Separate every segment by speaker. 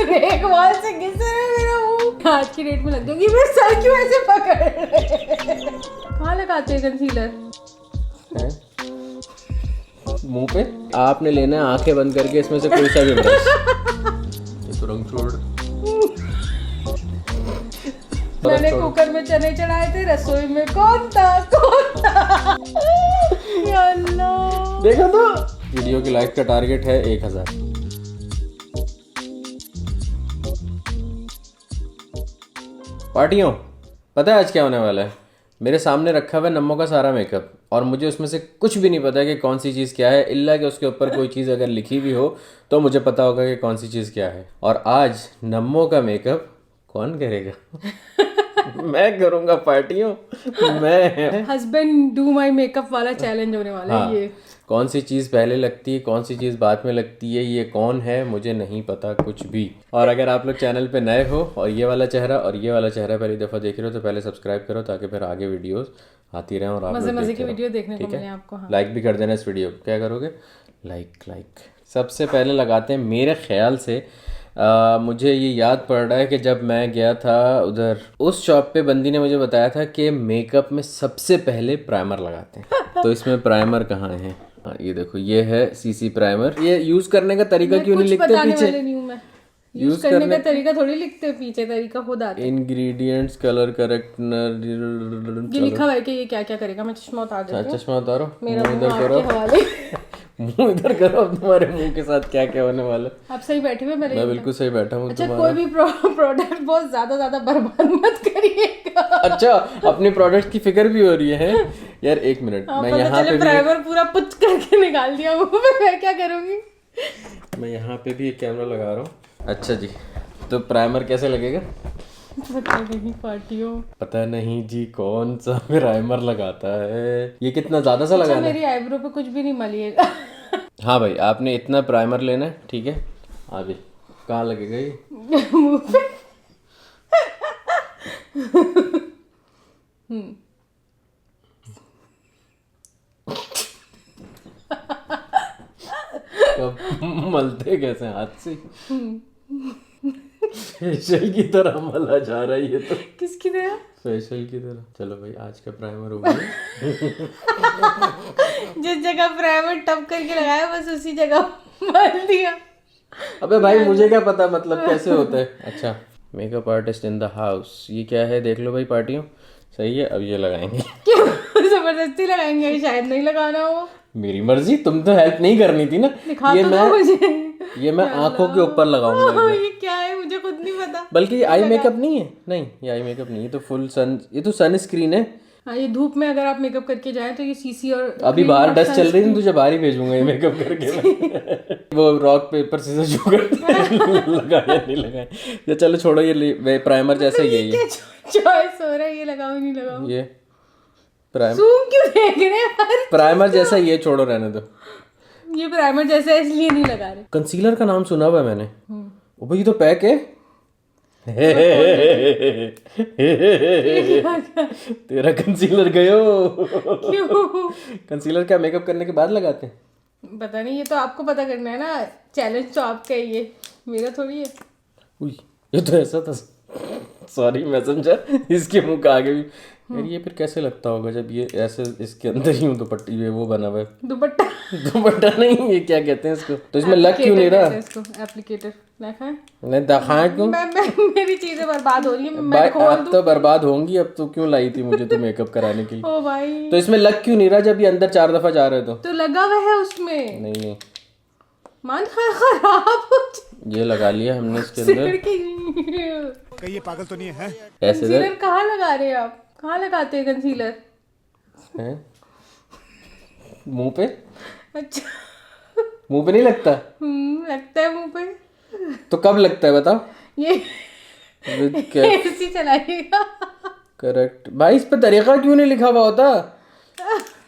Speaker 1: एक वॉल से घिस रहा है मेरा मुंह। आज की डेट में लग जाऊंगी। मेरे सर क्यों ऐसे पकड़ रहे? कहाँ लगाते हैं कंसीलर?
Speaker 2: मुंह पे। आपने लेना है आंखें बंद करके इसमें से कोई सा भी ब्रश। ये तो रंग छोड़।
Speaker 1: मैंने कुकर में चने चढ़ाए थे, रसोई में कौन था? या अल्लाह।
Speaker 2: देखो तो वीडियो की लाइक का टारगेट है 1000। पार्टियों, पता है आज क्या होने वाला है? मेरे सामने रखा हुआ है नम्मो का सारा मेकअप और मुझे उसमें से कुछ भी नहीं पता कि कौन सी चीज़ क्या है, इल्ला कि उसके ऊपर कोई चीज़ अगर लिखी भी हो तो मुझे पता होगा कि कौन सी चीज़ क्या है। और आज नम्मो का मेकअप कौन करेगा? मैं करूँगा पार्टियों, मैं।
Speaker 1: हस्बैंड डू माई मेकअप वाला चैलेंज होने वाला है ये।
Speaker 2: कौन सी चीज़ पहले लगती है, कौन सी चीज़ बाद में लगती है, ये कौन है मुझे नहीं पता कुछ भी। और अगर आप लोग चैनल पे नए हो और ये वाला चेहरा और ये वाला चेहरा पहली दफ़ा देख रहे हो तो पहले सब्सक्राइब करो ताकि फिर आगे वीडियोस आती रहें और आप
Speaker 1: मजे
Speaker 2: लोग
Speaker 1: मजे
Speaker 2: देखते
Speaker 1: की
Speaker 2: रहो।
Speaker 1: वीडियो देखने को
Speaker 2: ठीक है?
Speaker 1: मिले आपको। हाँ।
Speaker 2: लाइक भी कर देना इस वीडियो को। क्या करोगे? लाइक। सबसे पहले लगाते हैं मेरे ख्याल से मुझे ये याद पड़ रहा है कि जब मैं गया था उधर उस शॉप पे बंदी ने मुझे बताया था कि मेकअप में सबसे पहले प्राइमर लगाते हैं। तो इसमें प्राइमर कहाँ है? हाँ, ये देखो, ये है सीसी प्राइमर। ये यूज करने का तरीका क्यों नहीं लिखते पीछे?
Speaker 1: यूज करने का तरीका थोड़ी लिखते हैं पीछे, तरीका खुद आता है।
Speaker 2: इंग्रेडिएंट्स, कलर करेक्टर,
Speaker 1: ये लिखा हुआ है कि ये क्या क्या करेगा। मैं चश्मा उतार देती हूँ।
Speaker 2: चश्मा उतारो,
Speaker 1: मेरा
Speaker 2: मुंह इधर
Speaker 1: मुंह
Speaker 2: करो,
Speaker 1: आपके हवाले।
Speaker 2: मुंह इधर करो। अब तुम्हारे मुंह के साथ क्या क्या होने वाला है?
Speaker 1: आप सही बैठे हुए?
Speaker 2: मैं बिल्कुल सही बैठा हूँ।
Speaker 1: अच्छा, कोई भी प्रोडक्ट बहुत ज्यादा बर्बाद मत करिएगा।
Speaker 2: अच्छा, अपने प्रोडक्ट की फिक्र भी हो रही है यार। एक मिनट, मैं यहाँ पे भी
Speaker 1: प्राइमर पूरा पुच करके निकाल दिया मुंह पे। मैं क्या करूँगी?
Speaker 2: मैं यहाँ पे भी एक कैमरा लगा रहा हूँ। अच्छा जी, तो प्राइमर कैसे लगेगा?
Speaker 1: पता नहीं पार्टियों।
Speaker 2: पता नहीं जी कौन सा प्राइमर लगाता है। ये कितना ज्यादा सा लगाना है?
Speaker 1: मेरी आईब्रो पे कुछ भी नहीं मलिएगा।
Speaker 2: हाँ भाई, आपने इतना प्राइमर लेना है, ठीक है? आगे कहाँ लगेगा ये?
Speaker 1: मुंह पे।
Speaker 2: कब मलते कैसे? हाथ से? फेशियल की तरह मला जा रहा है ये तो।
Speaker 1: किसकी तरह?
Speaker 2: फेशियल की तरह। चलो भाई, आज का प्राइमर हो गया।
Speaker 1: जिस जगह प्राइमर टप करके लगाया बस उसी जगह मल दिया।
Speaker 2: अबे भाई, मुझे क्या पता मतलब कैसे होता है। अच्छा, makeup artist in the house. ये क्या है देख लो भाई पार्टियों। सही है, अब ये लगाएंगे।
Speaker 1: क्यों जबरदस्ती लगाएंगे? शायद नहीं लगाना हो।
Speaker 2: मेरी मर्जी, तुम तो हेल्प नहीं करनी थी ना। ये मैं आंखों के ऊपर लगाऊंगा।
Speaker 1: ये क्या है मुझे खुद नहीं पता।
Speaker 2: बल्कि ये आई मेकअप नहीं है। नहीं, ये आई मेकअप नहीं है, तो फुल सन, ये तो सन स्क्रीन है।
Speaker 1: हाँ, ये धूप में अगर आप मेकअप करके जाए तो ये सीसी और
Speaker 2: अभी बाहर डस्ट चल रही है, तुझे बाहर ही भेजूंगा ये मेकअप करके मैं। वो रॉक पेपर सीजर जुगाड़ लगाया नहीं लगाया। ये चलो छोड़ो, ये प्राइमर जैसा यही है।
Speaker 1: चॉइस हो रहा है, ये लगाओ नहीं लगाओ।
Speaker 2: ये प्राइमर
Speaker 1: जूम क्यों देख रहे हैं?
Speaker 2: प्राइमर जैसा ये छोड़ो, रहने दो।
Speaker 1: ये प्राइमर जैसा है इसलिए नहीं लगा रहे।
Speaker 2: कंसीलर का नाम सुना हुआ है मैंने। ओ भाई, ये तो पैक है। तेरा कंसीलर गयो।
Speaker 1: क्यों?
Speaker 2: कंसीलर क्या मेकअप करने के बाद लगाते हैं?
Speaker 1: पता नहीं, ये तो आपको पता करना है ना। चैलेंज तो आपका ही है, मेरा थोड़ी है।
Speaker 2: उई, ये तो ऐसा था। सॉरी, मैं समझा इसके मुंह का आगे भी। यार ये फिर कैसे लगता होगा जब ये ऐसे इसके अंदर ही दुपट्टी है वो बना हुआ है। दुपट्टा नहीं, ये क्या कहते हैं इसको? तो इसमें लग क्यों नहीं रहा?
Speaker 1: इसको एप्लीकेटर
Speaker 2: नहीं दिखाया क्यों?
Speaker 1: मेरी चीजें बर्बाद हो रही है। मैं
Speaker 2: अब तो बर्बाद होंगी। अब तो क्यों लाई थी मुझे तो मेकअप कराने के लिए?
Speaker 1: ओ भाई,
Speaker 2: तो इसमें लग क्यों नहीं रहा जब ये अंदर 4 दफा जा रहे तो
Speaker 1: लगा हुआ है उसमें।
Speaker 2: नहीं,
Speaker 1: मान खराब हो
Speaker 2: ये लगा लिया हमने इसके अंदर।
Speaker 3: कहीं ये पागल तो नहीं है?
Speaker 2: ऐसे
Speaker 1: कंसीलर कहाँ लगा रहे हैं आप? कहाँ लगाते हैं कंसीलर?
Speaker 2: हैं? मुंह पे?
Speaker 1: अच्छा,
Speaker 2: मुंह पे नहीं लगता?
Speaker 1: लगता है मुंह पे।
Speaker 2: तो कब लगता है बताओ?
Speaker 1: ये ऐसी चलाइएगा।
Speaker 2: करेक्ट भाई, इस पे तरीका क्यों नहीं लिखा हुआ होता?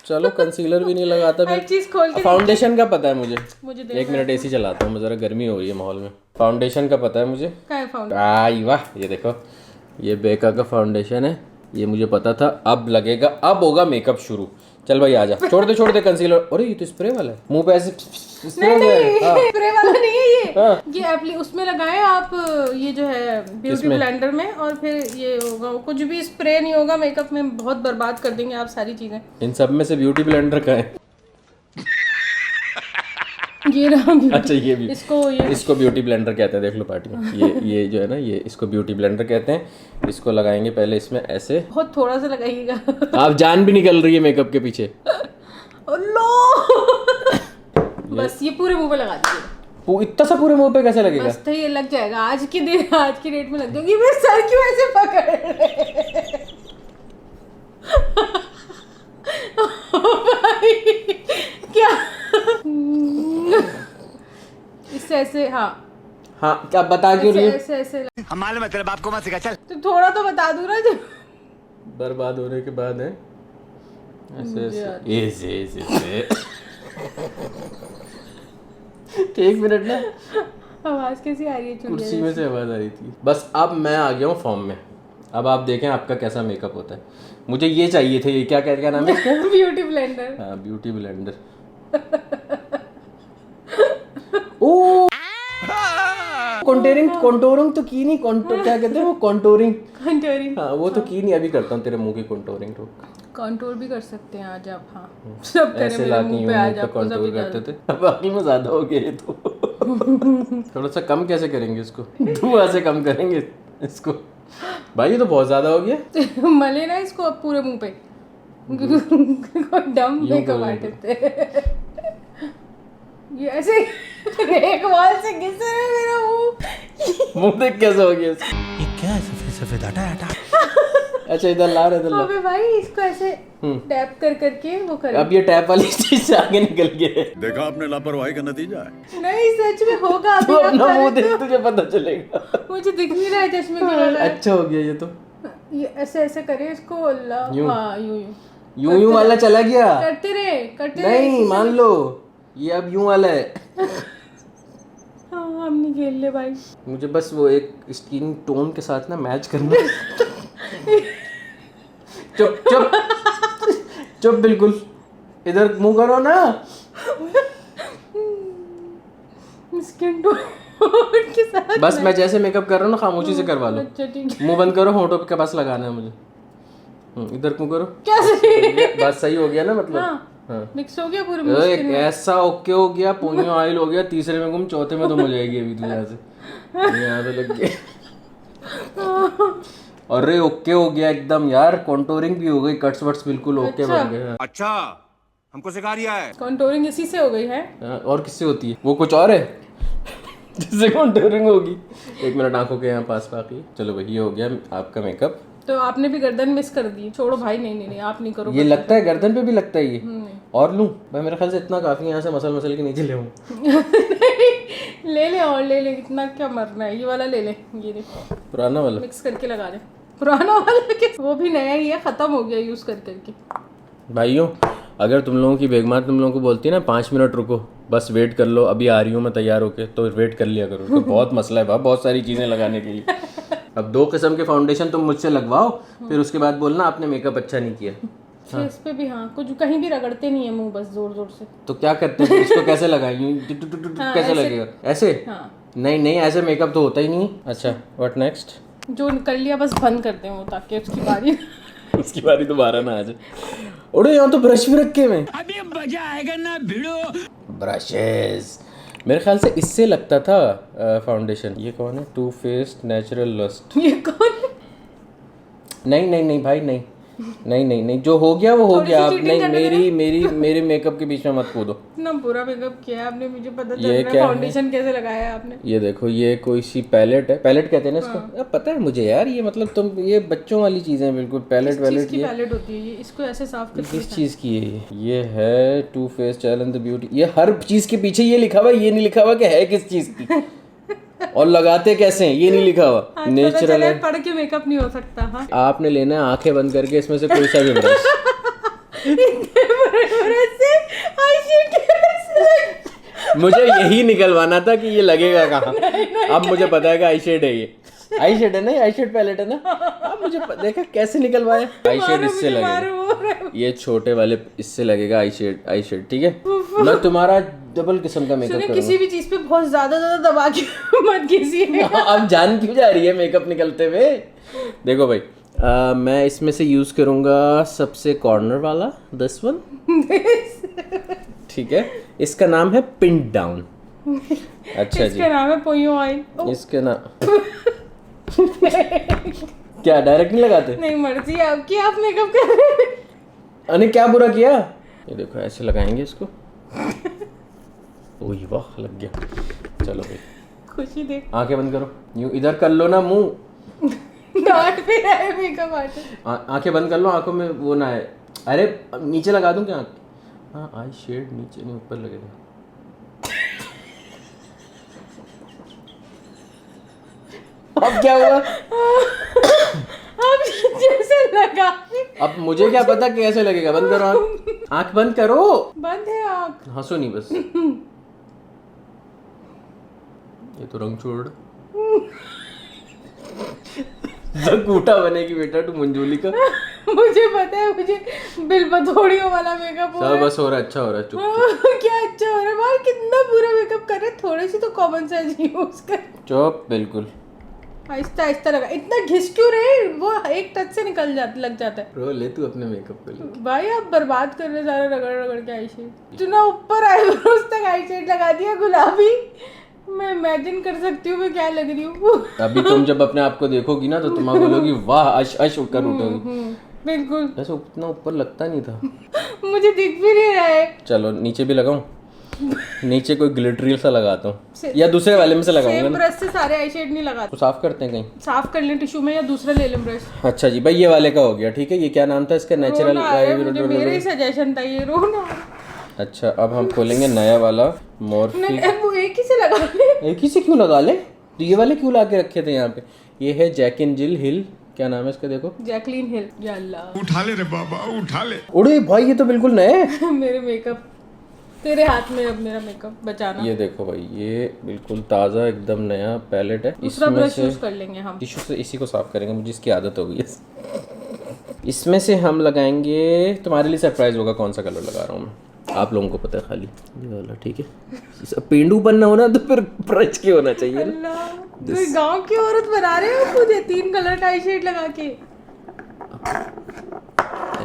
Speaker 2: चलो, कंसीलर भी नहीं लगाता
Speaker 1: हर चीज खोल के।
Speaker 2: फाउंडेशन का पता है मुझे।
Speaker 1: मुझे
Speaker 2: एक मिनट एसी चलाता हूँ मैं, जरा गर्मी हो रही है माहौल में। फाउंडेशन का पता है मुझे।
Speaker 1: क्या है फाउंडेशन?
Speaker 2: आई वाह, ये देखो, ये बेका का फाउंडेशन है। ये मुझे पता था। अब लगेगा, अब होगा मेकअप शुरू। चल भाई आजा, छोड़ दे कंसीलर। अरे ये तो स्प्रे वाला है, मुंह पे ऐसे स्प्रे
Speaker 1: नहीं, स्प्रे वाला नहीं है ये उसमें लगाए आप, ये जो है ब्यूटी ब्लेंडर में, और फिर ये होगा, कुछ भी स्प्रे नहीं होगा मेकअप में, बहुत बर्बाद कर देंगे आप सारी चीजें।
Speaker 2: इन सब में से ब्यूटी ब्लेंडर का है।
Speaker 1: ये रहा
Speaker 2: अच्छा ये भी
Speaker 1: इसको
Speaker 2: ब्यूटी ब्लेंडर कहते हैं, देख लो पार्टी में। ये जो है ना, ये इसको ब्यूटी ब्लेंडर कहते हैं। इसको लगाएंगे पहले इसमें ऐसे,
Speaker 1: बहुत थोड़ा सा लगाइएगा।
Speaker 2: आप जान भी निकल रही है मेकअप के पीछे।
Speaker 1: लो बस ये पूरे मुंह पे लगा दीजिए।
Speaker 2: इतना सा पूरे मुंह पे कैसे लगेगा?
Speaker 1: बस तो ये लग जाएगा, आज की डेट में लग जाएगी। मेरे सर क्यों ऐसे पकड़ रहे? भाई क्या इससे ऐसे? हाँ
Speaker 2: क्या बता क्यों रही हो?
Speaker 1: ऐसे
Speaker 3: हम मालूम है तेरे बाप को मत सिखा, चल।
Speaker 1: तो थोड़ा तो बता दूं ना, जो
Speaker 2: बर्बाद होने के बाद है ऐसे। एक मिनट ना,
Speaker 1: आवाज कैसी आ रही है?
Speaker 2: कुर्सी में से आवाज आ रही थी। बस अब मैं आ गया हूँ फॉर्म में। अब आप देखें आपका कैसा मेकअप होता है। मुझे ये चाहिए थे, ये क्या नाम है इसका?
Speaker 1: Beauty blender.
Speaker 2: हाँ ब्यूटी ब्लेंडर। ओ कॉन्टोरिंग तो की नहीं, क्या कहते हैं वो, कॉन्टोरिंग। हाँ वो तो की नहीं, अभी करता हूँ तेरे मुंह की कॉन्टोरिंग। तो
Speaker 1: कॉन्टोर भी कर सकते हैं आज आप। हाँ सब करें
Speaker 2: ऐसे
Speaker 1: मेरे मुंह पे आज आप
Speaker 2: कॉन्टोर करते थे। अब बाकी में ज्यादा हो गया ये तो। थोड़ा सा कम कैसे करेंगे इसको? धुआं से कम करेंगे इसको। भाई ये तो बहुत ज्यादा हो गया।
Speaker 1: मले ना इसको अब पूरे मुंह पे। डम मेकअप आर्टिस्ट है ये। ऐसे एक वाल से घिस रहा है मेरा
Speaker 2: मुंह देख कैसे हो गया इसको?
Speaker 3: ये क्या है? सफेद आटा।
Speaker 2: अच्छा इधर ला
Speaker 1: अबे भाई इसको ऐसे टैप करके वो कर।
Speaker 2: अब ये टैप वाली चीज से आगे निकल गए।
Speaker 3: देखा आपने लापरवाही का नतीजा है।
Speaker 1: नहीं सच में होगा अभी।
Speaker 2: तू अपना मुंह देख, तुझे पता चलेगा।
Speaker 1: मुझे दिख नहीं रहा है चश्मे की वजह।
Speaker 2: अच्छा हो गया ये तो।
Speaker 1: ये ऐसे करे इसको। अल्लाह हाँ
Speaker 2: यूं वाला चला गया।
Speaker 1: करते रहे
Speaker 2: नहीं मान लो ये अब यूं वाला है।
Speaker 4: हाँ हम नहीं खेल ले भाई।
Speaker 2: मुझे बस वो एक स्किन टोन के साथ ना मैच करना। चुप चुप चुप बिल्कुल, इधर मुंह करो ना।
Speaker 4: स्किन टोन के साथ
Speaker 2: बस मैं जैसे मेकअप कर रहा हूँ ना खामोशी से करवा लो।
Speaker 4: अच्छा ठीक है।
Speaker 2: मुंह बंद करो, होठों के पास लगाना है मुझे। इधर मुंह करो।
Speaker 4: कैसे
Speaker 2: बस सही हो गया ना मतलब।
Speaker 4: हाँ मिक्स हो गया पूरे
Speaker 2: एक ऐसा ओके हो गया, पोनियो ऑयल हो गया, तीसरे में गुम, चौथे में तुम हो जाएगी अभी तू यहाँ से। यहाँ पे लग गया। अरे ओके हो गया एकदम यार, कॉन्टोरिंग भी हो गई, कट्स वट्स बिल्कुल ओके बन गए।
Speaker 3: अच्छा हमको सिखा रिया है।
Speaker 4: कॉन्टोरिंग इसी से हो गई है।
Speaker 2: और किससे होती है? वो कुछ और है जिससे कॉन्टोरिंग होगी। एक मिनट आंखों के यहाँ पास बाकी। चलो भाई ये हो गया आपका मेकअप।
Speaker 4: तो आपने भी गर्दन मिस कर दी। छोड़ो भाई, नहीं आप नहीं करो।
Speaker 2: ये लगता है गर्दन पे भी लगता है ये। और लूं भाई? मेरे ख्याल से इतना काफी है, यहाँ से मसल के नीचे ले
Speaker 4: ले और ले इतना क्या मरना है। ये वाला ले ले, ये देखो
Speaker 2: पुराना वाला
Speaker 4: मिक्स करके लगा दे। पुराना वाला के वो भी नया ही है, खत्म हो गया यूज करके।
Speaker 2: भाइयों अगर तुम लोगों की बेगमात तुम लोगों को बोलती है ना 5 मिनट रुको, बस वेट कर लो, अभी आ रही हूँ मैं तैयार होके, तो वेट कर लिया करो। तो बहुत मसला है भाई, बहुत सारी चीज़ें लगाने के लिए। अब 2 किस्म के फाउंडेशन तुम मुझसे लगवाओ, फिर उसके बाद बोलना आपने मेकअप अच्छा नहीं किया।
Speaker 4: फेस पे भी हाँ, कुछ कहीं भी रगड़ते नहीं है मुंह, बस जोर जोर से।
Speaker 2: तो क्या करते हैं इसको? कैसे लगाएं? कैसे लगेगा ऐसे? नहीं ऐसे मेकअप तो होता ही नहीं। अच्छा व्हाट नेक्स्ट?
Speaker 4: जो कर लिया बस बंद कर दें वो, ताकि उसकी बारी
Speaker 2: उसकी बारी दोबारा ना आ जाए। उड़े यहाँ तो ब्रश भी रखे हुए।
Speaker 3: अभी मजा आएगा ना भिड़ो।
Speaker 2: ब्रशेस मेरे ख्याल से इससे लगता था फाउंडेशन। ये कौन है? Too faced natural lust.
Speaker 4: ये कौन?
Speaker 2: नहीं भाई नहीं, जो हो गया वो हो गया। आप नहीं मेरे मेकअप के बीच में मत कूदो।
Speaker 4: इतना बुरा मेकअप किया है आपने, मुझे पता चल
Speaker 2: ये
Speaker 4: रहा
Speaker 2: क्या
Speaker 4: है फाउंडेशन कैसे लगाया है आपने।
Speaker 2: ये देखो, ये कोई सी पैलेट है, पैलेट कहते हैं ना इसको। अब पता है मुझे यार, ये मतलब तुम ये बच्चों वाली चीजें हैं बिल्कुल। पैलेट वैलेट
Speaker 4: की पैलेट होती है ये, इसको ऐसे साफ करके।
Speaker 2: किस चीज की है ये है too face challenge the beauty. ये हर चीज के पीछे ये लिखा हुआ है, ये नहीं लिखा हुआ कि है किस चीज की और लगाते कैसे हैं, ये नहीं लिखा हुआ। नेचुरल है,
Speaker 4: पढ़ के मेकअप नहीं हो सकता। हाँ
Speaker 2: आपने लेना है आंखें बंद करके इसमें से कोई सा भी ब्रश। मुझे यही निकलवाना था कि ये लगेगा कहाँ। अब मुझे पता है कि आई शेड है, ये आई शेड है ना, आई शेड पैलेट है ना। अब मुझे देखा कैसे निकलवाया। आई शेड इससे लगेगा, ये छोटे वाले इससे लगेगा आई शेड ठीक है। मैं तुम्हारा डबल किस्म का मेकअप
Speaker 1: सुनिए
Speaker 2: करूंगा।
Speaker 1: किसी भी चीज पे बहुत ज्यादा दबा के मत कीजिए।
Speaker 2: अब जान क्यों जा रही है मेकअप निकलते हुए। देखो भाई, मैं इसमें से यूज करूंगा सबसे कॉर्नर वाला, दिस वन। ठीक है, इसका नाम है पिन डाउन। अच्छा जी,
Speaker 1: इसका नाम है पोयो ऑयल।
Speaker 2: इसके नाम क्या डायरेक्ट नहीं लगाते?
Speaker 1: नहीं, मर्जी है आपकी, आप मेकअप कर रहे हैं।
Speaker 2: अरे क्या बुरा किया। ये देखो ऐसे लगाएंगे इसको। ओह वाह, लग गया। चलो भाई,
Speaker 1: खुशी देख।
Speaker 2: आंखें बंद करो। यूं इधर कर लो ना मुंह।
Speaker 1: डांट पे है मेकअप आर्टिस्ट।
Speaker 2: आंखें बंद कर लो, आंखों में वो ना है। अरे नीचे लगा दूं क्या आंख? हाँ, आई शेड नीचे नहीं ऊपर लगेगा। अब क्या हुआ?
Speaker 1: अब जैसे लगा।
Speaker 2: अब मुझे क्या पता कैसे लगेगा। बंद करो आंख, आंख बंद करो।
Speaker 1: बंद है आँख।
Speaker 2: हंसो नहीं बस। ये तो रंग छोड़। जकूटा बनेगी बेटा तू मंजूली का।
Speaker 1: मुझे पता है, मुझे बिल बथोड़ियों वाला मेकअप हो रहा
Speaker 2: सब
Speaker 1: है।
Speaker 2: बस हो रहा है, अच्छा हो रहा है। चुप
Speaker 1: क्या अच्छा हो रहा है भाई, कितना पूरा मेकअप कर रहे हैं। थोड़ी सी तो कॉमन सेंस यूज कर।
Speaker 2: चुप बिल्कुल।
Speaker 1: आहिस्ता आहिस्ता लगा। इतना घिस क्यों रहे, वो एक टच से लग जाता है।
Speaker 2: रो ले तू अपने मेकअप को ले।
Speaker 1: भाई आप बर्बाद कर रहे सारा रगड़ रगड़ के आई शेड। तूने ऊपर आईब्रोज तक आई शेड लगा दिया गुलाबी। मैं इमेजिन कर सकती हूँ मैं क्या लग रही हूँ।
Speaker 2: अभी तुम जब अपने आप को देखोगी ना तो तुम बोलोगी वाह, अश अश उठकर उठोगी।
Speaker 1: बिल्कुल।
Speaker 2: ऐसे उतना ऊपर लगता नहीं था।
Speaker 1: मुझे दिख भी नहीं रहा है।
Speaker 2: चलो नीचे भी लगाऊं। नीचे कोई ग्लिटरियल सा लगाता हूँ या दूसरे वाले में से लगाऊंगा
Speaker 1: सेम
Speaker 2: ना।
Speaker 1: ब्रश से सारे आई शेड नहीं लगाते।
Speaker 2: तो साफ करते हैं कहीं।
Speaker 1: साफ कर लें टिश्यू में या दूसरा ले लें ब्रश।
Speaker 2: अच्छा जी भाई, ये वाले का हो गया। ठीक है, ये क्या नाम था इसका? नेचुरल।
Speaker 1: रोना आ रहा है मुझे, मेरा ही सजेशन था ये, रोना।
Speaker 2: अच्छा, अब हम खोलेंगे नया वाला मोरफी।
Speaker 1: नहीं, वो एक ही से लगा ले।
Speaker 2: एक ही से क्यों लगा ले? तो ये वाले क्यों ला के रखे थे यहाँ पे? ये है जैक एंड जिल हिल, क्या नाम है इसका? देखो,
Speaker 1: जैकलीन हिल। या अल्लाह,
Speaker 3: उठा ले रे बाबा, उठा ले।
Speaker 2: अरे भाई ये तो बिल्कुल नए है।
Speaker 1: मेरे मेकअप तेरे हाथ में, अब मेरा मेकअप बचाना।
Speaker 2: ये देखो भाई, ये बिल्कुल ताज़ा एकदम नया पैलेट है।
Speaker 1: दूसरा
Speaker 2: इसमें
Speaker 1: ब्रश
Speaker 2: से
Speaker 1: यूज कर लेंगे हम।
Speaker 2: टिश्यू से इसी को साफ करेंगे, मुझे इसकी आदत हो गई है। इसमें से हम लगाएंगे, तुम्हारे लिए सरप्राइज होगा कौन सा कलर लगा रहा हूँ मैं, आप लोगों को पता है खाली ये वाला। ठीक है, पेंडू बनना होना तो फिर ब्रश के होना चाहिए ना।
Speaker 1: अल्लाह, कोई गांव की औरत बना रहे हो मुझे 3 कलर का आई शेड लगा के।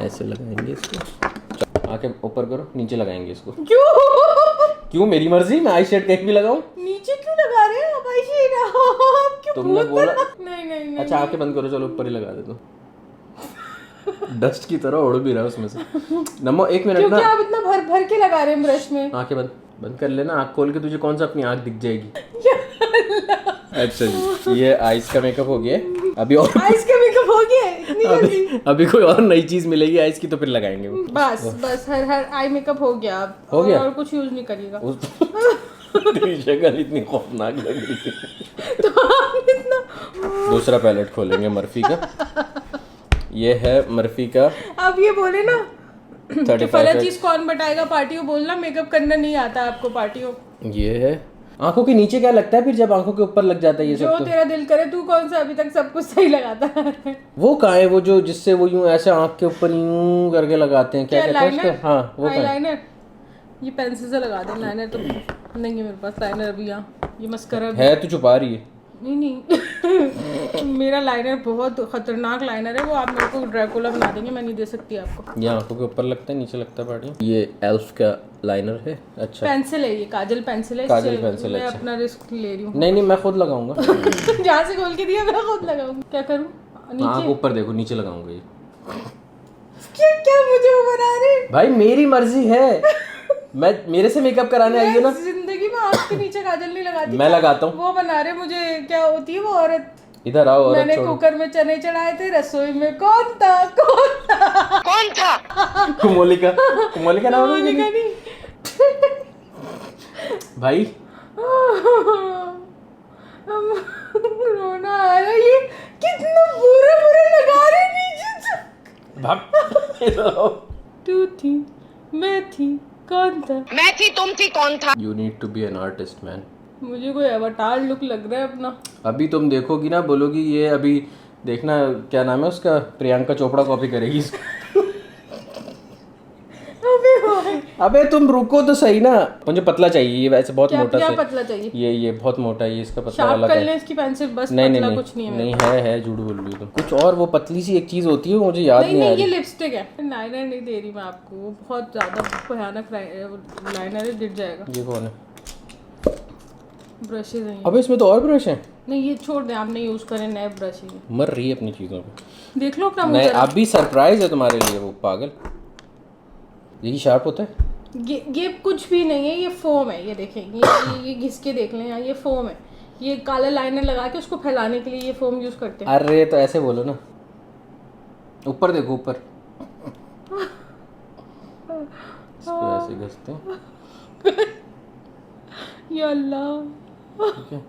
Speaker 2: ऐसे लगाएंगे इसको। आके ऊपर करो, नीचे लगाएंगे इसको। क्यों मेरी मर्जी, मैं आई शेड कहीं भी लगाऊं।
Speaker 1: नीचे क्यों लगा रहे हो आप आई शेड? आप क्यों
Speaker 2: तुमने बोला।
Speaker 1: नहीं नहीं नहीं।
Speaker 2: अच्छा आंखें बंद करो, चलो ऊपर ही लगा दे दो। डस्ट की तरह उड़ भी रहा है उसमें से। नमो एक मिनट
Speaker 1: क्योंकि
Speaker 2: ना,
Speaker 1: आप इतना भर भर के लगा रहे हैं ब्रश में।
Speaker 2: आंखें बंद बंद कर लेना। आंख खोल के तुझे कौन सा अपनी आंख दिख जाएगी। अच्छा जी, ये आइस का मेकअप हो गया। अभी और
Speaker 1: आइस का मेकअप हो गया है? इतनी जल्दी?
Speaker 2: अभी कोई और नई चीज मिलेगी आइस की तो फिर लगाएंगे वो।
Speaker 1: बस बस हर आई मेकअप हो गया अब।
Speaker 2: हो गया?
Speaker 1: और कुछ यूज नहीं करिएगा।
Speaker 2: तेरी शक्ल इतनी खौफनाक लग रही है।
Speaker 1: तो आप इतना।
Speaker 2: दूसरा पैलेट खोलेंगे मर्फी का। ये है मर्फी का
Speaker 1: आप ये बोले ना कि
Speaker 2: 35
Speaker 1: फला चीज कौन बताएगा पार्टियों, बोलना मेकअप करना नहीं आता आपको पार्टियों।
Speaker 2: ये है आंखों के नीचे क्या लगता है फिर जब आंखों के ऊपर लग जाता है ये
Speaker 1: जो
Speaker 2: सब तो।
Speaker 1: तेरा दिल करे, तू कौन सा अभी तक सब कुछ सही लगाता है।
Speaker 2: वो कहाँ है वो जो जिससे वो यूं ऐसे आंख के ऊपर यूं करके लगाते हैं, क्या कहते हैं उसको? हाँ वो कहाँ है?
Speaker 1: लाइनर। ये पेंसिल से लगा दे लाइनर। तो नहीं है मेरे पास लाइनर अभी यहाँ। ये मस्करा भी
Speaker 2: है तो छुपा रही है।
Speaker 1: नहीं नहीं। मेरा लाइनर बहुत खतरनाक लाइनर है, वो आप मेरे को ड्रैकुला बना देंगे, मैं नहीं दे सकती आपको।
Speaker 2: ये आंखों के ऊपर लगता है, नीचे लगता है पार्टी। ये एल्फ का लाइनर है। अच्छा
Speaker 1: पेंसिल है ये, काजल पेंसिल है।
Speaker 2: काजल
Speaker 1: इससे
Speaker 2: पेंसिल है,
Speaker 1: मैं
Speaker 2: अच्छा।
Speaker 1: अपना रिस्क ले रही हूँ।
Speaker 2: नहीं नहीं, मैं खुद लगाऊंगा।
Speaker 1: जहाँ से खोल के दिया मैं खुद लगाऊंगी। क्या करूँ?
Speaker 2: आंख
Speaker 1: नीचे
Speaker 2: ऊपर देखो, नीचे लगाऊंगा ये।
Speaker 1: क्या क्या मुझे वो बना रहे?
Speaker 2: भाई मेरी मर्जी है, मैं मेरे से मेकअप कराने आई है ना।
Speaker 1: जिंदगी में आँख के नीचे काजल नहीं लगाती।
Speaker 2: मैं लगाता हूँ।
Speaker 1: वो बना रहे मुझे, क्या होती है वो औरत?
Speaker 2: इधर आओ औरत
Speaker 1: मैंने
Speaker 2: छोड़ो।
Speaker 1: कुकर में चने चढ़ाए थे, रसोई में कौन था? कौन था?
Speaker 2: कुमोलिका। कुमोलिका नाम है
Speaker 1: मोनिका
Speaker 2: उसका?
Speaker 1: नहीं।
Speaker 2: भाई
Speaker 1: रोना आ रहा है। ये कितना बुरा बुरा लगा रहे हैं नीचे से।
Speaker 2: भाग इधर आओ।
Speaker 1: तू थी, मैं थी, कौन था?
Speaker 5: मैं थी, तुम थी, कौन था?
Speaker 2: You need to be an artist man.
Speaker 1: मुझे कोई अवतार लुक लग रहा है अपना।
Speaker 2: अभी तुम देखोगी ना, बोलोगी ये अभी देखना क्या नाम है उसका, प्रियंका चोपड़ा कॉपी करेगी इसको।
Speaker 1: अबे भाई
Speaker 2: अबे तुम रुको तो सही ना, मुझे पतला चाहिए, ये वैसे बहुत मोटा
Speaker 1: क्या
Speaker 2: से
Speaker 1: पतला चाहिए?
Speaker 2: ये बहुत मोटा है, ये इसका पतला
Speaker 1: शार्प
Speaker 2: वाला
Speaker 1: कर
Speaker 2: है।
Speaker 1: लें इसकी पेंसिल बस,
Speaker 2: नहीं
Speaker 1: पतला
Speaker 2: नहीं
Speaker 1: कुछ नहीं है।
Speaker 2: नहीं है झूठ बोल रही हो तुम। कुछ और वो पतली सी एक चीज होती है, वो मुझे याद
Speaker 1: नहीं
Speaker 2: नहीं आ
Speaker 1: नहीं, ये
Speaker 2: रही।
Speaker 1: लिपस्टिक है। लाइनर नहीं दे रही मैं आपको, वो बहुत ज्यादा भयानक लाइनर है, गिर जाएगा।
Speaker 2: ये कौन है?
Speaker 1: ब्रशेज हैं ये।
Speaker 2: अबे इसमें तो और ब्रश हैं।
Speaker 1: नहीं ये छोड़ दें, आप नहीं यूज करें, नए ब्रश ही हैं।
Speaker 2: मर रही है अपनी चीजों पे।
Speaker 1: देख लो अपना मुंह
Speaker 2: नहीं
Speaker 1: जरा।
Speaker 2: अभी सरप्राइज है तुम्हारे लिए, वो पागल। यही शार्प होता है।
Speaker 1: ये कुछ भी नहीं है, ये फोम है। ये देखें, ये घिस के देख लें, ये फोम है। ये काला लाइनर लगा के उसको फैलाने के लिए ये फोम यूज करते हैं।
Speaker 2: अरे तो ऐसे बोलो ना, ऊपर देखो ऊपर। इसको ऐसे घिसते हैं।
Speaker 1: या अल्लाह,
Speaker 2: ठीक है।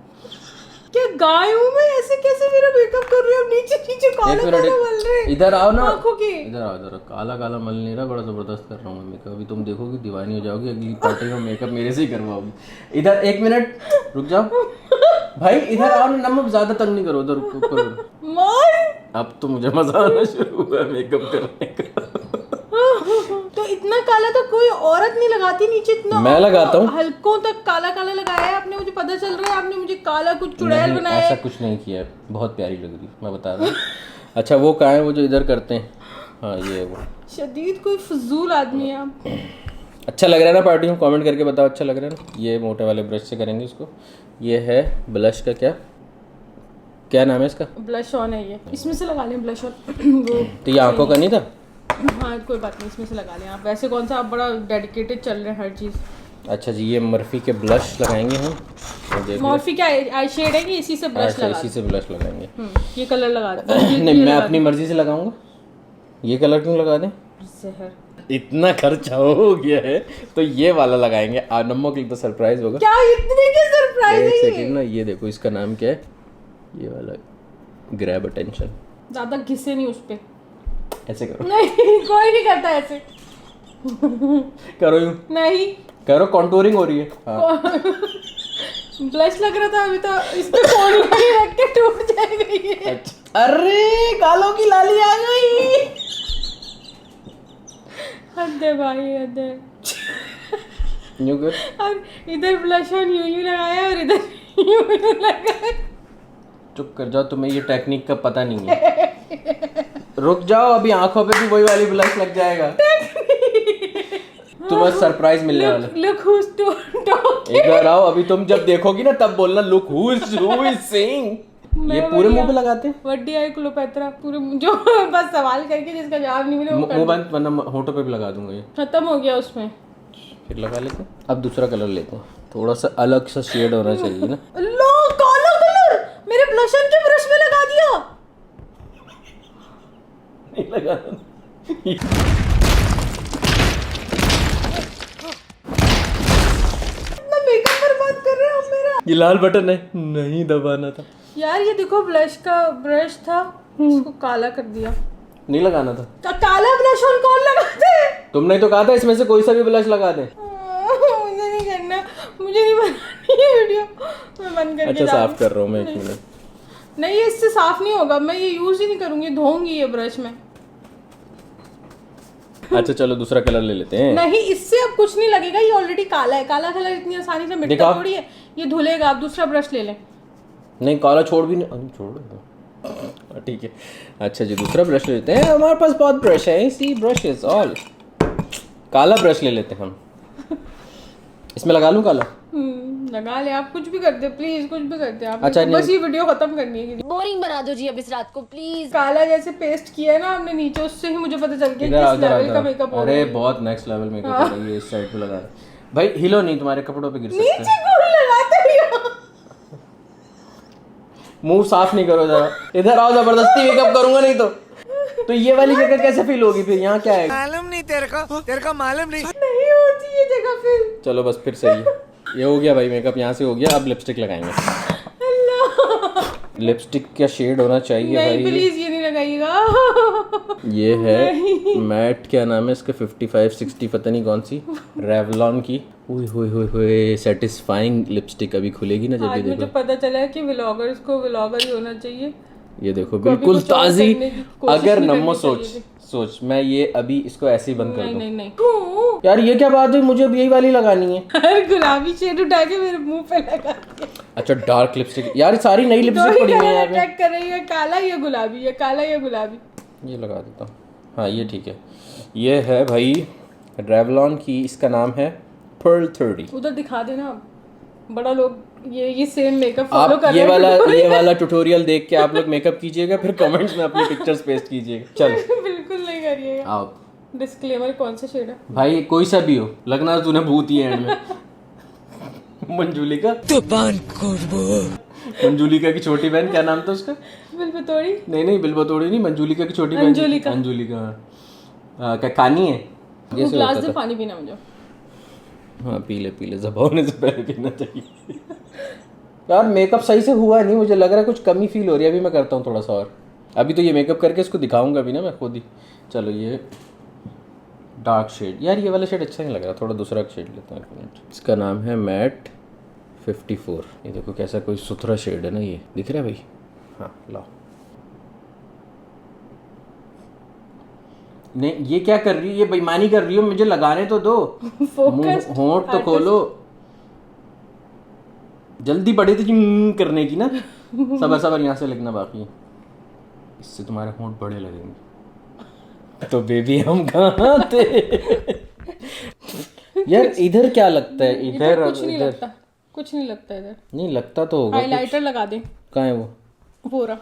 Speaker 1: क्या गाय हूँ मैं? ऐसे कैसे मेरा मेकअप कर रही हूँ? नीचे नीचे काला
Speaker 2: एक
Speaker 1: काला
Speaker 2: मिनट,
Speaker 1: मल रहे हैं।
Speaker 2: इधर आओ ना,
Speaker 1: आंखों के।
Speaker 2: इधर आओ इधर आओ। काला काला मल नहीं रहा, बड़ा जबरदस्त कर रहा हूँ मैं मेकअप। अभी तुम देखोगी दीवानी हो जाओगी, अगली पार्टी में मेकअप मेरे से ही करवाओगी। इधर एक मिनट रुक जाओ भाई, इधर आओ ना। नमक ज्यादा तंग नहीं करो, उधर ऊपर।
Speaker 1: मार।
Speaker 2: अब तो मुझे मजा आना शुरू हुआ मेकअप करने का।
Speaker 1: तो इतना काला तो कोई औरत नहीं लगाती नीचे, इतना
Speaker 2: मैं लगाता हूँ।
Speaker 1: हल्कों तक काला काला लगाया है आपने, मुझे पता चल रहा है। आपने मुझे काला कुछ चुड़ैल
Speaker 2: नहीं,
Speaker 1: बनाया
Speaker 2: ऐसा
Speaker 1: है।
Speaker 2: कुछ नहीं किया है, बहुत प्यारी लग रही है, मैं बता रहा हूँ। अच्छा वो कहाँ है, वो जो इधर करते हैं? हाँ ये है वो।
Speaker 1: शदीद कोई फजूल आदमी है आप।
Speaker 2: अच्छा लग रहा है ना पार्टी में? कमेंट करके बताओ अच्छा लग रहा है ना? ये मोटे वाले ब्रश से करेंगे इसको। ये है ब्लश का, क्या नाम है इसका?
Speaker 1: ब्लश ऑन है ये, इसमें से लगा लें ब्लश ऑन। वो
Speaker 2: तो ये आंखों का नहीं था?
Speaker 1: हाँ कोई बात नहीं, इसमें से लगा लें आप। वैसे कौन सा आप बड़ा डेडिकेटेड चल रहे हैं हर चीज़।
Speaker 2: अच्छा जी, ये मर्फी के ब्लश लगाएंगे हम। तो देख लो।
Speaker 1: मॉर्फी क्या आई शेड है कि इसी से ब्लश
Speaker 2: अच्छा
Speaker 1: लगा?
Speaker 2: इसी से ब्लश लगाएंगे।
Speaker 1: ये कलर लगा दें।
Speaker 2: नहीं मैं अपनी मर्जी से लगाऊंगा। ये कलर क्यों लगा दें?
Speaker 1: जहर।
Speaker 2: इतना खर्चा हो गया है तो ये वाला लगाएंगे। नम्मो के लिए तो सरप्राइज होगा।
Speaker 1: क्या इतने के सरप्राइज
Speaker 2: एक
Speaker 1: है ये?
Speaker 2: सेकंड ना, ये देखो इसका नाम क्या है? ये वाला ग्रैब अटेंशन।
Speaker 1: ज्यादा घिसे नहीं उस पे।
Speaker 2: ऐसे करो।
Speaker 1: नहीं कोई नहीं करता ऐसे।
Speaker 2: करो यूं,
Speaker 1: नहीं
Speaker 2: करो, कॉन्टूरिंग हो रही है। हाँ।
Speaker 1: ब्लश लग रहा था अभी तो, इस पे फोन लगे रख के टूट जाएगा ये।
Speaker 2: अच्छा। अरे गालों की लाली आ गई।
Speaker 1: हद है भाई, हद है।
Speaker 2: यूं कर।
Speaker 1: और इधर ब्लश ऑन यूं लगाया और इधर यूं लगाया।
Speaker 2: चुप कर जाओ, तुम्हें ये टेक्निक का पता नहीं है। रुक जाओ, अभी आंखों पे भी वही वाली ब्लश लग जाएगा। तुम्हें सरप्राइज मिलने वाला है।
Speaker 1: Look who is talking.
Speaker 2: इधर आओ, अभी तुम जब देखोगी ना तब बोलना लुक हु इज सेइंग। ये पूरे मुंह पे लगाते हैं?
Speaker 1: वड्डी आई क्लोपेत्रा पूरे जो बस सवाल करके जिसका जवाब नहीं मिले वो
Speaker 2: मुंह बंद, वरना होठों पे भी लगा दूंगा ये।
Speaker 1: खत्म हो गया उसमें।
Speaker 2: फिर लगा लेते हैं। अब दूसरा कलर लेते हैं, थोड़ा सा अलग सा शेड होना चाहिए ना।
Speaker 1: अल्लाह काला कलर मेरे ब्लशन के ब्रश में लगा दिया।
Speaker 2: नहीं लगा।
Speaker 1: इतना मेकअप बर्बाद कर रहे हो आप मेरा।
Speaker 2: ये लाल बटन है, नहीं दबाना था।
Speaker 1: यार ये देखो ब्लश का ब्रश था, इसको काला कर दिया।
Speaker 2: नहीं लगाना था।
Speaker 1: काला ब्लश ऑन कौन लगाते हैं?
Speaker 2: तुमने तो कहा था इसमें से कोई सा भी ब्लश लगा दे।
Speaker 1: मुझे नहीं करना, मुझे नहीं बनानी ये वीडियो। मैं बंद करके
Speaker 2: अच्छा
Speaker 1: जा
Speaker 2: साफ कर रहा हूँ मैं, एक मिनट।
Speaker 1: नहीं ये इससे साफ नहीं होगा, मैं ये यूज ही नहीं करूंगी, धोऊंगी ये ब्रश में।
Speaker 2: अच्छा चलो दूसरा कलर ले लेते हैं।
Speaker 1: नहीं इससे अब कुछ नहीं लगेगा, ये ऑलरेडी काला है। काला कलर इतनी आसानी से मिटता
Speaker 2: दिखाओ।
Speaker 1: थोड़ी है, ये धुलेगा। आप दूसरा ब्रश ले लें।
Speaker 2: नहीं काला छोड़ भी नहीं, अरे छोड़ दो। ठीक है। अच्छा जी दूसरा ब्रश ले लेते हैं, हमारे पास बहुत ब्रश है। सी ब्रश इज ऑल। काला ब्रश ले लेते हैं हम। इसमें लगा लूं काला?
Speaker 1: लगा ले, आप कुछ भी करते प्लीज, कुछ भी करते आप।
Speaker 2: अच्छा,
Speaker 1: बस ये वीडियो खत्म करनी है।
Speaker 5: बोरिंग बना दो जी अब इस रात को प्लीज।
Speaker 1: काला जैसे पेस्ट किया है ना आपने नीचे, उससे ही मुझे पता चल गया
Speaker 2: इधर आओ,
Speaker 1: किस
Speaker 2: इधर आओ,
Speaker 1: लेवल का
Speaker 2: इधर
Speaker 1: मेकअप
Speaker 2: आओ।
Speaker 1: हो
Speaker 2: अरे बहुत नेक्स्ट लेवल मेकअप हो रहा है। ये इस साइड पे लगा रहा है भाई। हिलो नहीं, तुम्हारे कपड़ों पे गिर सकते हैं।
Speaker 1: नीचे कौन लगाते हो?
Speaker 2: मुंह साफ नहीं करो जरा। इधर आओ, जबरदस्ती मेकअप करूंगा नहीं तो ये वाली जगह कैसे फील होगी फिर? यहाँ क्या है?
Speaker 3: मालूम नहीं तेरे को मालूम नहीं।
Speaker 1: नहीं होती ये जगह फिर।
Speaker 2: चलो बस फिर सही है। ये हो गया भाई मेकअप, यहाँ से हो गया। अब लिपस्टिक लगाएंगे। लिपस्टिक का शेड होना चाहिए
Speaker 1: नहीं
Speaker 2: भाई।
Speaker 1: प्लीज ये नहीं लगाइएगा।
Speaker 2: ये है मैट, क्या नाम है इसका? 55-60 पता नहीं कौन सी, रेवलॉन की। हुई सेटिस्फाइंग लिपस्टिक। अभी खुलेगी ना जब भी
Speaker 1: आज मुझे
Speaker 2: देखो।
Speaker 1: पता चला है कि व्लॉगर्स को व्लॉगर ही होना चाहिए।
Speaker 2: ये देखो बिल्कुल
Speaker 1: कुछ और
Speaker 2: ताज़ी।
Speaker 1: करने की कोशिश
Speaker 2: अगर
Speaker 1: नहीं
Speaker 2: नम्मो
Speaker 1: करनी
Speaker 2: सोच मैं ये अभी इसको ऐसे ही बंद कर दूं।
Speaker 1: नहीं नहीं नहीं
Speaker 2: यार ये क्या बात है, मुझे अब यही वाली लगानी है।
Speaker 1: हर गुलाबी शेड उठा के मेरे मुंह पे लगा दिया।
Speaker 2: अच्छा डार्क लिपस्टिक, यार सारी नई लिपस्टिक पड़ी हुई है यहाँ पे।
Speaker 1: अटैक कर रही है, काला या गुलाबी, ये काला या गुलाबी।
Speaker 2: ये लगा देता हूँ, हाँ ये ठीक है। ये है भाई रेवलॉन की, इसका नाम है Pearl 30।
Speaker 1: उधर दिखा देना आप, बड़ा लोग ये सेम मेकअप फॉलो
Speaker 2: आप
Speaker 1: कर
Speaker 2: ये
Speaker 1: रहे हैं।
Speaker 2: ये वाला ट्यूटोरियल देख के आप लोग मेकअप कीजिएगा, फिर कमेंट्स में अपनी पिक्चर्स पेस्ट कीजिएगा। चल
Speaker 1: बिल्कुल नहीं करिएगा।
Speaker 2: आओ
Speaker 1: डिस्क्लेमर, कौन सा शेड है?
Speaker 2: भाई कोई सा भी हो, लगना तूने भूत ही है एंड में। मंजूलिका
Speaker 3: तूफान खुशबू।
Speaker 2: मंजूलिका की छोटी बहन, क्या नाम था उसका?
Speaker 1: बिलबतोड़ी।
Speaker 2: नहीं बिलबतोड़ी नहीं, मंजूलिका की छोटी बहन।
Speaker 1: अंजुलिका।
Speaker 2: अंजुलिका हाँ। क्या कहानी है? ये से
Speaker 1: ग्लास
Speaker 2: होता
Speaker 1: से
Speaker 2: था।
Speaker 1: पानी पीना मुझे।
Speaker 2: हाँ पीले ज़बा होने से पहले पीना चाहिए। यार मेकअप सही से हुआ नहीं, मुझे लग रहा है कुछ कमी फील हो रही है। अभी मैं करता हूँ थोड़ा सा और, अभी तो ये मेकअप करके इसको दिखाऊंगा भी ना मैं खुद ही। चलो ये डार्क शेड, यार ये वाला शेड अच्छा नहीं लग रहा, थोड़ा दूसरा शेड लेता हूँ। इसका नाम है मैट 54। ये देखो कैसा कोई सुथरा शेड है ना, ये दिख रहा है भाई? हाँ लाओ। नहीं ये क्या कर रही है, ये बेईमानी कर रही हो, मुझे लगाने तो दो।
Speaker 1: फोकस
Speaker 2: होंठ तो खोलो, जल्दी बड़े तो करने की ना। सबर यहाँ से लिखना बाकी है, इससे तुम्हारे होंठ बड़े लगेंगे। तो बेबी हम कहाँ थे? यार इधर क्या लगता है? इधर
Speaker 1: कुछ नहीं लगता, कुछ नहीं लगता इधर।
Speaker 2: नहीं लगता तो होगा।
Speaker 1: हाइलाइटर लगा दे।
Speaker 2: कहाँ है वो?
Speaker 1: पूरा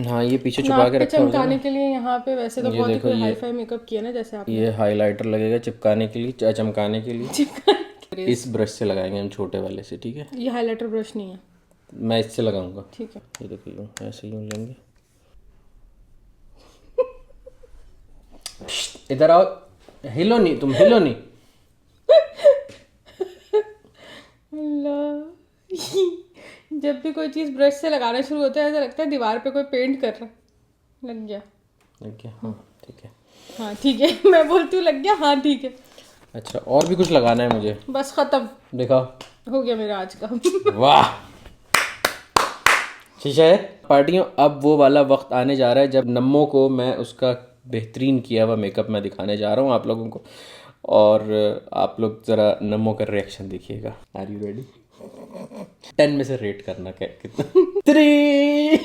Speaker 2: हाँ ये पीछे छुपा
Speaker 1: नाक
Speaker 2: के
Speaker 1: पे
Speaker 2: रखा होगा
Speaker 1: चमकाने
Speaker 2: ना।
Speaker 1: के लिए यहाँ पे। वैसे तो
Speaker 2: ये
Speaker 1: बहुत ही
Speaker 2: देखो
Speaker 1: कोई
Speaker 2: ये-
Speaker 1: हाई फाई मेकअप किया ना जैसे आप।
Speaker 2: ये हाइलाइटर लगेगा चिपकाने के लिए, चमकाने के लिए। इस ब्रश से लगाएंगे हम, छोटे वाले से, ठीक है?
Speaker 1: ये हाइलाइटर ब्रश नहीं है।
Speaker 2: मैं इससे लगाऊंगा।
Speaker 1: ठीक है।
Speaker 2: ये देखो यूँ ऐसे यूँ लेंगे। इधर आओ, हिलो नहीं तुम, हिलो नहीं।
Speaker 1: अल्लाह। जब भी कोई चीज़ ब्रश से लगाना शुरू होता है ऐसा लगता है दीवार पे कोई पेंट कर रहा है। लग गया।
Speaker 2: लग गया? हाँ ठीक है।
Speaker 1: हाँ ठीक है। मैं बोलती हूँ लग गया, हाँ ठीक है।
Speaker 2: अच्छा और भी कुछ लगाना है मुझे?
Speaker 1: बस खत्म
Speaker 2: दिखाओ।
Speaker 1: हो गया मेरा आज का।
Speaker 2: वाह शीशा है। पार्टियों, अब वो वाला वक्त आने जा रहा है जब नम्मो को मैं उसका बेहतरीन किया हुआ मेकअप मैं दिखाने जा रहा हूँ आप लोगों को, और आप लोग ज़रा नम्मो का रिएक्शन देखिएगा। Are you ready? 10 में से रेट करना क्या कितना? 3।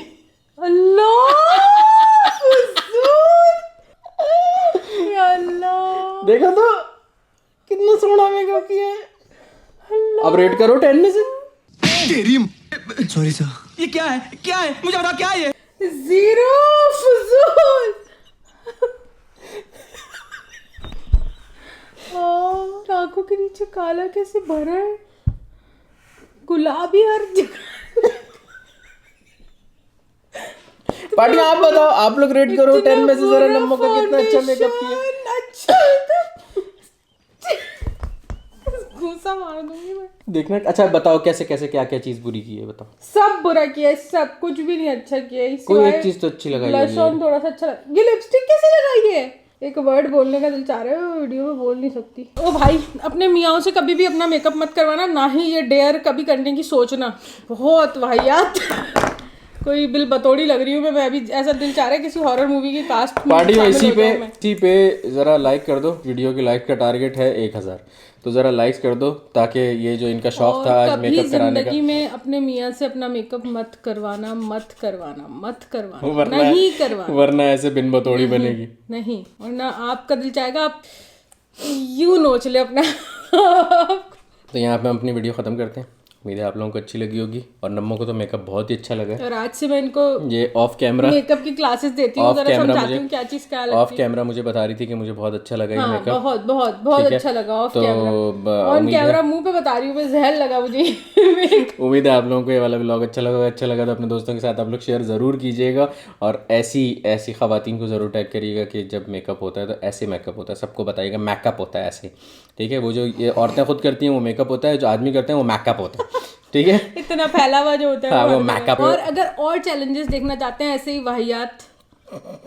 Speaker 1: अल्लाह या अल्लाह।
Speaker 2: देखो तो कितना सोना मेकअप किया है। अब रेट करो 10 में से।
Speaker 3: तेरी सॉरी सर। ये क्या है, क्या है, मुझे बताओ क्या है ये?
Speaker 1: 0 फजूल। आंखों के नीचे काला कैसे भरा है, गुलाबी हर जगह।
Speaker 2: पार्टी आप बताओ, आप लोग रेट करो 10 में से जरा नम्मो का कितना अच्छा मेकअप किया।
Speaker 1: अच्छा घूसा मार दूंगी मैं।
Speaker 2: देखना। अच्छा बताओ कैसे कैसे क्या क्या चीज़ बुरी की है बताओ।
Speaker 1: सब बुरा किया है, सब कुछ भी नहीं अच्छा किया है।
Speaker 2: कोई एक चीज़ तो अच्छी लगाई
Speaker 1: ब्लश
Speaker 2: होगी।
Speaker 1: ऑन थोड़ा सा अच्छा लगा। ये लिपस्टिक कैसे लगाई है? एक वर्ड बोलने का दिल चाह रहा है, वो वीडियो में बोल नहीं सकती। ओ भाई, अपने मियाओं से कभी भी अपना मेकअप मत करवाना, ना ही ये डेयर कभी करने की सोचना। बहुत वाहियात। कोई बिल बतौड़ी लग रही हूँ मैं अभी। ऐसा दिल चाह रहा है किसी हॉरर मूवी की कास्ट में
Speaker 2: पार्टी में
Speaker 1: शामिल
Speaker 2: इसी
Speaker 1: हो
Speaker 2: पे
Speaker 1: जाऊं मैं।
Speaker 2: इसी पे ज़रा लाइक कर दो। वीडियो की लाइक का टारगेट है 1000, तो ज़रा लाइक्स कर दो ताकि ये जो इनका शौक था आज
Speaker 1: कभी
Speaker 2: मेकअप कराने का।
Speaker 1: जिंदगी में अपने मियाँ से अपना मेकअप मत करवाना, मत करवाना, मत करवाना,
Speaker 2: वरना
Speaker 1: नहीं करवाना,
Speaker 2: वरना ऐसे बिन बतौड़ी बनेगी।
Speaker 1: नहीं। और ना आपका दिल चाहेगा आप यूं नोच ले अपना।
Speaker 2: तो यहाँ पे हम अपनी वीडियो ख़त्म करते हैं। उम्मीद है आप लोगों को अच्छी लगी होगी, और नम्मो को तो मेकअप बहुत ही अच्छा लगा है।
Speaker 1: और आज से मैं इनको
Speaker 2: ये ऑफ कैमरा
Speaker 1: मेकअप की क्लासेस देती हूँ,
Speaker 2: ऑफ
Speaker 1: जरा
Speaker 2: कैमरा
Speaker 1: समझाती
Speaker 2: मुझे
Speaker 1: हूँ क्या चीज़ क्या
Speaker 2: ऑफ
Speaker 1: लगती है।
Speaker 2: कैमरा मुझे बता रही थी कि मुझे बहुत अच्छा लगा ये
Speaker 1: हाँ,
Speaker 2: मेकअप।
Speaker 1: बहुत बहुत बहुत
Speaker 2: ठीक है।
Speaker 1: अच्छा लगा ऑफ
Speaker 2: तो
Speaker 1: कैमरा। ऑन कैमरा मुंह पे बता रही हूँ मैं, जहर लगा मुझे।
Speaker 2: उम्मीद है आप लोगों को ये वाला व्लॉग अच्छा लगा। अच्छा लगा तो अपने दोस्तों के साथ आप लोग शेयर ज़रूर कीजिएगा, और ऐसी ख़वातीन को ज़रूर टैग करिएगा कि जब मेकअप होता है तो ऐसे मेकअप होता है। सबको बताइएगा मेकअप होता है ऐसे, ठीक है? वो जो ये औरतें खुद करती हैं वो मेकअप होता है, जो आदमी करते हैं वो मेकअप होता है, ठीक है?
Speaker 1: इतना फैला हुआ जो होता है
Speaker 2: हाँ,
Speaker 1: वो
Speaker 2: वो
Speaker 1: हर जगह।
Speaker 2: makeup।
Speaker 1: और अगर और चैलेंजेस देखना चाहते हैं ऐसे ही वाहियात,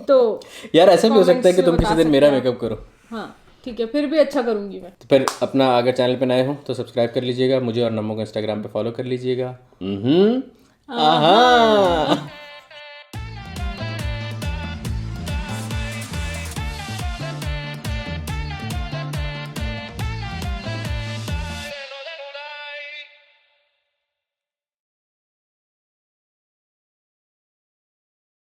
Speaker 1: तो
Speaker 2: यार ऐसा भी हो सकता है कि
Speaker 1: comments
Speaker 2: तुम
Speaker 1: में
Speaker 2: किसी
Speaker 1: बता
Speaker 2: दिन मेरा
Speaker 1: सकते हैं।
Speaker 2: मेकअप करो।
Speaker 1: हाँ ठीक है, फिर भी अच्छा करूँगी मैं।
Speaker 2: तो फिर अपना अगर चैनल पे नए हो तो सब्सक्राइब कर लीजिएगा, मुझे और नम्मो को इंस्टाग्राम पे फॉलो कर लीजिएगा।